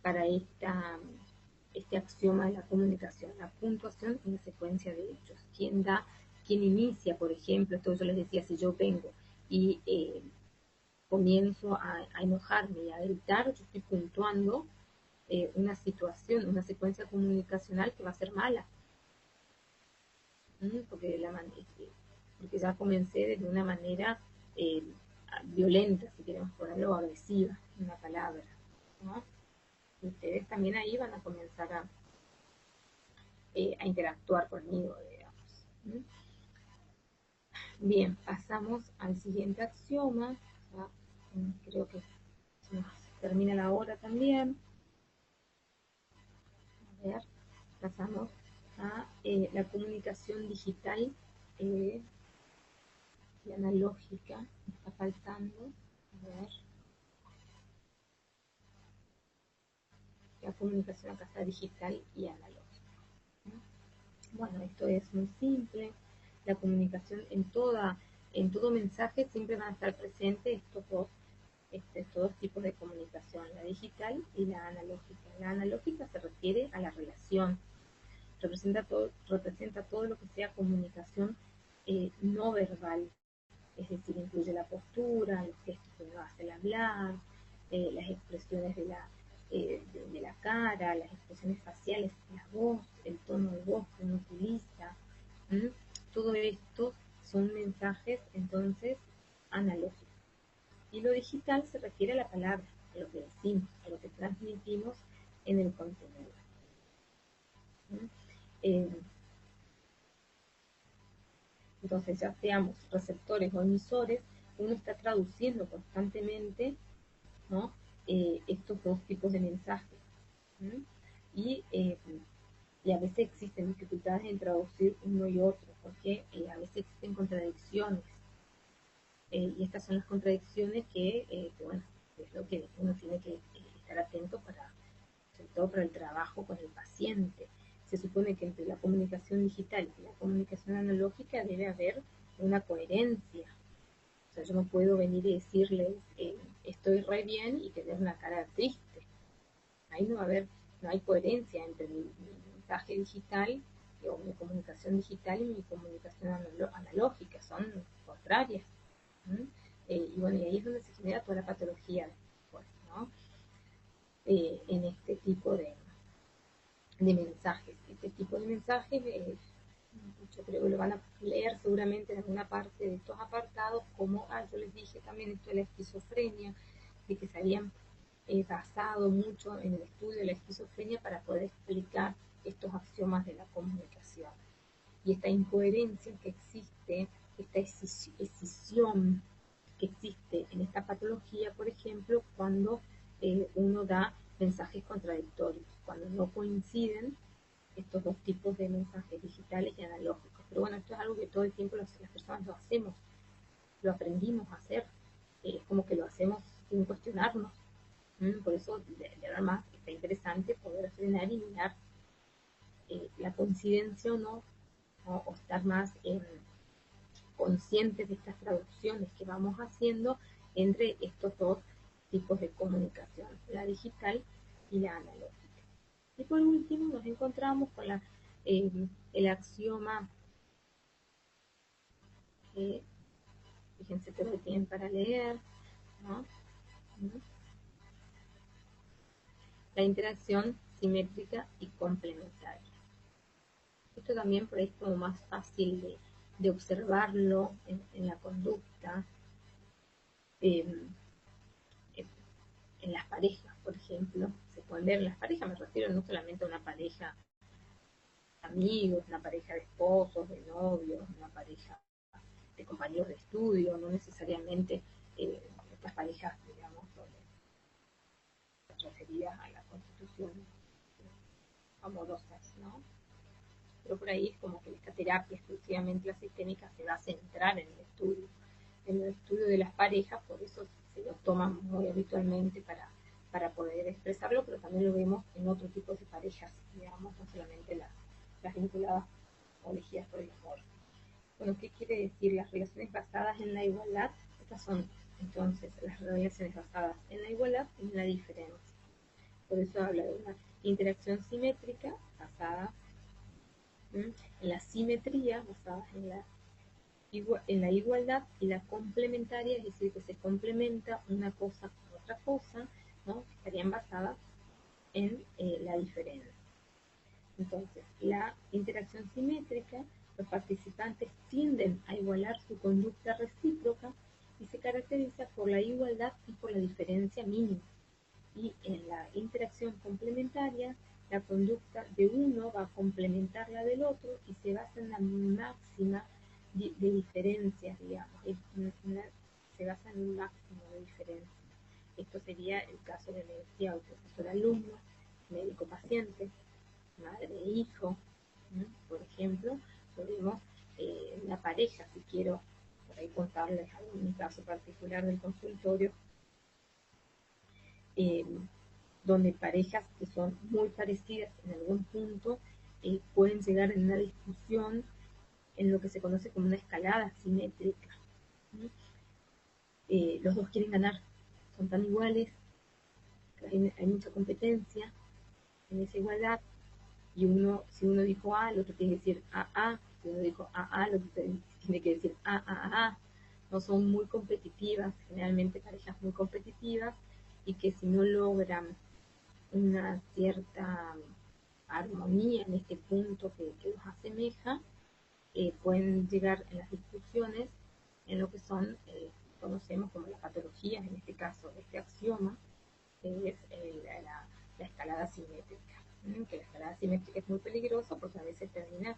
Speaker 1: para este axioma de la comunicación, la puntuación en la secuencia de hechos. ¿Quién inicia, por ejemplo? Esto yo les decía, si yo vengo y comienzo a enojarme y a gritar, yo estoy puntuando una situación, una secuencia comunicacional que va a ser mala. Porque, porque ya comencé de una manera eh, violenta, si queremos ponerlo, agresiva, una palabra, ¿no? Y ustedes también ahí van a comenzar a interactuar conmigo, digamos. Bien, pasamos al siguiente axioma. Ya, creo que se nos termina la hora también. A ver, pasamos a la comunicación digital y analógica. Me está faltando. A ver. La comunicación acá está digital y analógica, ¿no? Bueno, esto es muy simple. La comunicación en todo mensaje siempre van a estar presentes estos dos tipos de comunicación, la digital y la analógica. La analógica se refiere a la relación, representa todo lo que sea comunicación no verbal, es decir, incluye la postura, los gestos que uno hace al hablar, las expresiones de la cara, las expresiones faciales, la voz, el tono de voz que uno utiliza. ¿M? Todo esto son mensajes entonces analógicos. Y lo digital se refiere a la palabra, a lo que decimos, a lo que transmitimos en el contenido. Eh, entonces, ya seamos receptores o emisores, uno está traduciendo constantemente, ¿no? Estos dos tipos de mensajes. ¿Sí? Y a veces existen dificultades en traducir uno y otro, porque a veces existen contradicciones. Y estas son las contradicciones que, bueno, es lo que uno tiene que estar atento para, sobre todo para el trabajo con el paciente. Se supone que entre la comunicación digital y la comunicación analógica debe haber una coherencia. O sea, yo no puedo venir y decirles estoy re bien y tener una cara triste. Ahí no hay coherencia entre mi mensaje digital o mi comunicación digital y mi comunicación analógica, son contrarias. Y bueno, y ahí es donde se genera toda la patología después, ¿no? En este tipo de mensajes. Este tipo de mensajes, yo creo que lo van a leer seguramente en alguna parte de estos apartados, como yo les dije también esto de la esquizofrenia, de que se habían basado mucho en el estudio de la esquizofrenia para poder explicar estos axiomas de la comunicación. Y esta incoherencia que existe, esta escisión que existe en esta patología, por ejemplo, cuando uno da mensajes contradictorios, cuando no coinciden estos dos tipos de mensajes digitales y analógicos. Pero bueno, esto es algo que todo el tiempo las personas lo hacemos, lo aprendimos a hacer, es como que lo hacemos sin cuestionarnos. Por eso, además, está interesante poder frenar y mirar la coincidencia o no, o estar más conscientes de estas traducciones que vamos haciendo entre estos dos tipos de comunicación, la digital y la analógica. Y por último nos encontramos con el axioma que, fíjense que lo tienen para leer, ¿no? La interacción simétrica y complementaria. Esto también por ahí es como más fácil de observarlo en la conducta, eh, en las parejas, por ejemplo. Se pueden ver en las parejas, me refiero no solamente a una pareja amigos, una pareja de esposos, de novios, una pareja de compañeros de estudio, no necesariamente estas parejas, digamos, referidas a la constitución amorosas, ¿no? Pero por ahí es como que esta terapia, exclusivamente la sistémica, se va a centrar en el estudio de las parejas, por eso se lo toman muy habitualmente para poder expresarlo, pero también lo vemos en otro tipo de parejas, digamos, no solamente las vinculadas o elegidas por el amor. Bueno, ¿qué quiere decir las relaciones basadas en la igualdad? Estas son entonces las relaciones basadas en la igualdad y en la diferencia. Por eso habla de una interacción simétrica basada en la simetría, basada en la igualdad, y la complementaria, es decir, que se complementa una cosa con otra cosa, ¿no? Que estarían basadas en la diferencia. Entonces, la interacción simétrica, los participantes tienden a igualar su conducta recíproca y se caracteriza por la igualdad y por la diferencia mínima. Y en la interacción complementaria, la conducta de uno va a complementar la del otro y se basa en la máxima de diferencias, digamos, se basa en un máximo de diferencias. Esto sería el caso de energía o profesor-alumno, médico-paciente, madre-hijo, ¿no? Por ejemplo, podemos la pareja, si quiero por ahí contarles algún caso particular del consultorio, eh, donde parejas que son muy parecidas en algún punto pueden llegar en una discusión en lo que se conoce como una escalada simétrica, ¿no? Los dos quieren ganar, son tan iguales, hay mucha competencia en esa igualdad, y si uno dijo A, el otro tiene que decir A, si uno dijo A, el otro tiene que decir A. No son muy competitivas, generalmente parejas muy competitivas, y que si no logran una cierta armonía en este punto que los asemeja, pueden llegar en las discusiones en lo que son, conocemos como las patologías, en este caso, este axioma, que es la escalada simétrica. Que la escalada simétrica es muy peligrosa porque a veces termina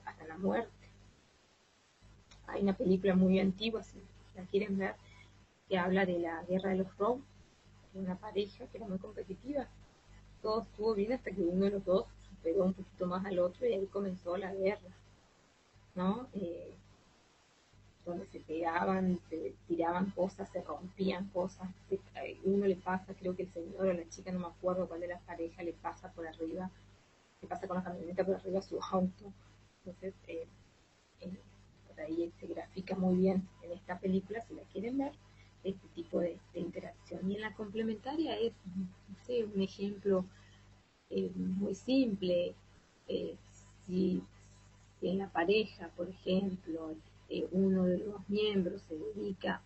Speaker 1: hasta la muerte. Hay una película muy antigua, si la quieren ver, que habla de la guerra de los Rogues, de una pareja que era muy competitiva. Todo estuvo bien hasta que uno de los dos superó un poquito más al otro y ahí comenzó la guerra, ¿no? Donde se pegaban, se tiraban cosas, se rompían cosas. Uno le pasa, creo que el señor o la chica, no me acuerdo cuál de las parejas, le pasa por arriba, le pasa con la camioneta por arriba a su auto. Entonces, eh, por ahí se grafica muy bien en esta película, si la quieren ver, este tipo de interacción. Y en la complementaria es, no sé, un ejemplo muy simple. Eh, si, si en la pareja, por ejemplo, uno de los miembros se dedica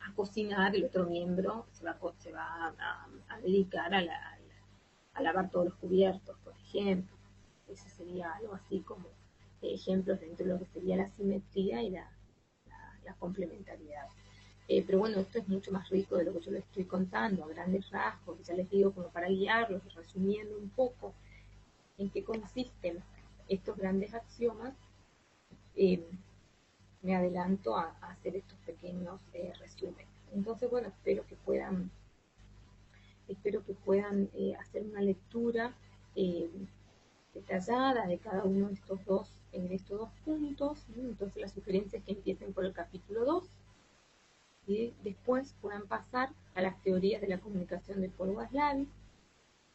Speaker 1: a cocinar, el otro miembro se va a dedicar a lavar todos los cubiertos, por ejemplo. Eso sería algo así como ejemplos dentro de lo que sería la simetría y la complementariedad. Pero bueno, esto es mucho más rico de lo que yo les estoy contando, a grandes rasgos, ya les digo, como para guiarlos, resumiendo un poco en qué consisten estos grandes axiomas. eh, Me adelanto a hacer estos pequeños resúmenes. Entonces, bueno, espero que puedan hacer una lectura eh, detallada de cada uno de estos dos puntos, ¿no? Entonces, la sugerencia es que empiecen por el capítulo 2 y después puedan pasar a las teorías de la comunicación de Paul Waslavic.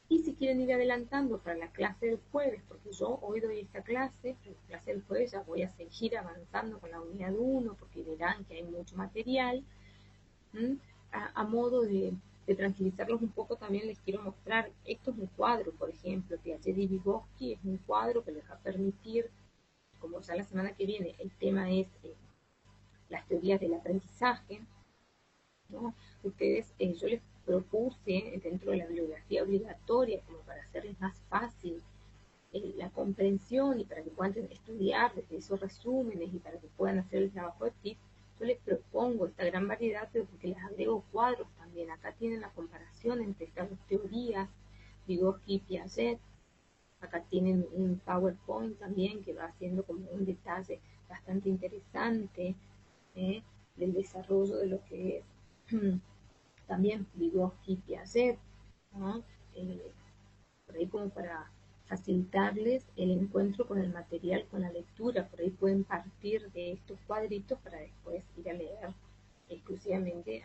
Speaker 1: Y si quieren ir adelantando para la clase del jueves, porque yo hoy doy esta clase, pero la clase del jueves ya voy a seguir avanzando con la unidad 1, porque verán que hay mucho material. A modo de tranquilizarlos un poco, también les quiero mostrar, esto es un cuadro, por ejemplo, Piaget y Vygotsky, es un cuadro que les va a permitir, como ya la semana que viene el tema es las teorías del aprendizaje, ¿no? Ustedes, yo les propuse dentro de la bibliografía obligatoria, como para hacerles más fácil la comprensión y para que puedan estudiar desde esos resúmenes y para que puedan hacer el trabajo de TIP, yo les propongo esta gran variedad, pero porque les agrego cuadros también. Acá tienen la comparación entre estas dos teorías, Vygotsky y Piaget, Acá tienen un PowerPoint también que va haciendo como un detalle bastante interesante ¿eh? Del desarrollo de lo que es también Vygotsky y Piaget, ¿no? Por ahí como para facilitarles el encuentro con el material, con la lectura, por ahí pueden partir de estos cuadritos para después ir a leer exclusivamente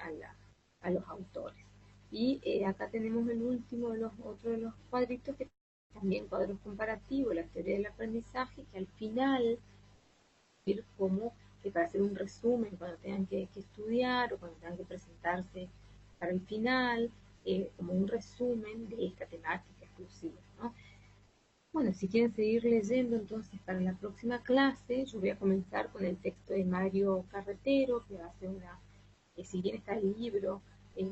Speaker 1: a los autores. Y acá tenemos el último de los otros de los cuadritos, que también cuadros comparativos, la teoría del aprendizaje, que al final como para hacer un resumen cuando tengan que estudiar o cuando tengan que presentarse para el final, como un resumen de esta temática exclusiva, ¿no? Bueno, si quieren seguir leyendo, entonces para la próxima clase yo voy a comenzar con el texto de Mario Carretero, que va a ser una, si bien está el libro,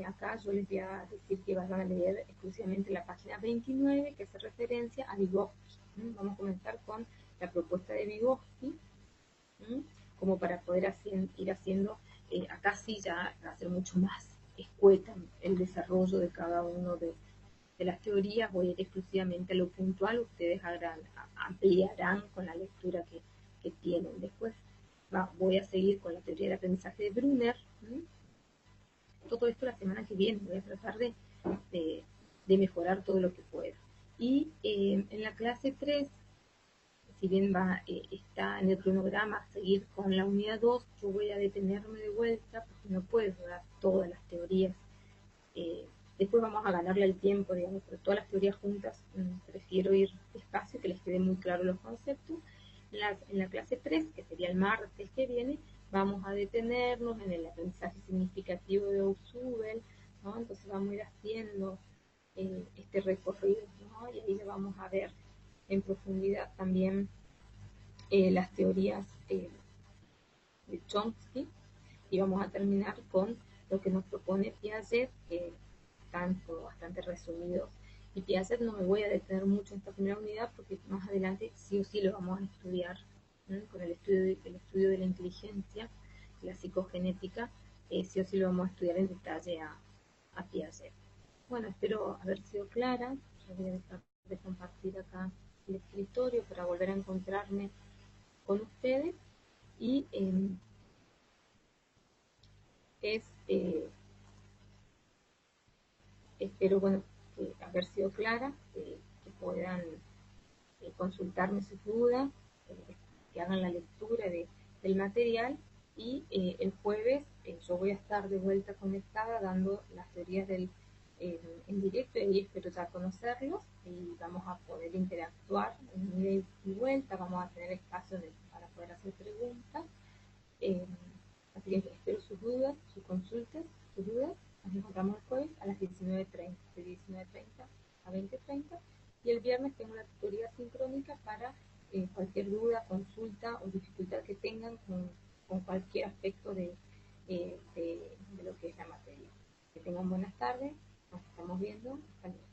Speaker 1: acá yo les voy a decir que van a leer exclusivamente la página 29, que hace referencia a Vygotsky. Vamos a comenzar con la propuesta de Vygotsky, como para poder ir haciendo, acá sí ya va a ser mucho más escueta el desarrollo de cada uno de las teorías. Voy a ir exclusivamente a lo puntual, ustedes ampliarán con la lectura que tienen. Después voy a seguir con la teoría del aprendizaje de Brunner. Todo esto la semana que viene, voy a tratar de mejorar todo lo que pueda. Y en la clase 3, si bien está en el cronograma seguir con la unidad 2, yo voy a detenerme de vuelta porque no puedo dar todas las teorías. Después vamos a ganarle el tiempo, digamos, pero todas las teorías juntas prefiero ir despacio, que les quede muy claro los conceptos. En la clase 3, que sería el martes que viene, vamos a detenernos en el aprendizaje significativo de Ausubel, ¿no? Entonces vamos a ir haciendo este recorrido, ¿no? Y ahí le vamos a ver en profundidad también las teorías de Chomsky, y vamos a terminar con lo que nos propone Piaget, que están como bastante resumidos. Y Piaget no me voy a detener mucho en esta primera unidad porque más adelante sí o sí lo vamos a estudiar, con el estudio de la inteligencia, la psicogenética, sí o sí lo vamos a estudiar en detalle a Piaget. Bueno, espero haber sido clara. Yo voy a dejar de compartir acá el escritorio para volver a encontrarme con ustedes, y es, espero, bueno, haber sido clara, que puedan consultarme sus dudas, que hagan la lectura del material, y el jueves yo voy a estar de vuelta conectada dando las teorías en directo, y ahí espero ya conocerlos y vamos a poder interactuar en ida y vuelta, vamos a tener espacio para poder hacer preguntas. Así que espero sus dudas, sus consultas, sus dudas. Nos encontramos el jueves a las 19:30, de 19:30 a 20:30. Y el viernes tengo una tutoría sincrónica para cualquier duda, consulta o dificultad que tengan con cualquier aspecto de lo que es la materia. Que tengan buenas tardes, nos estamos viendo. Hasta luego.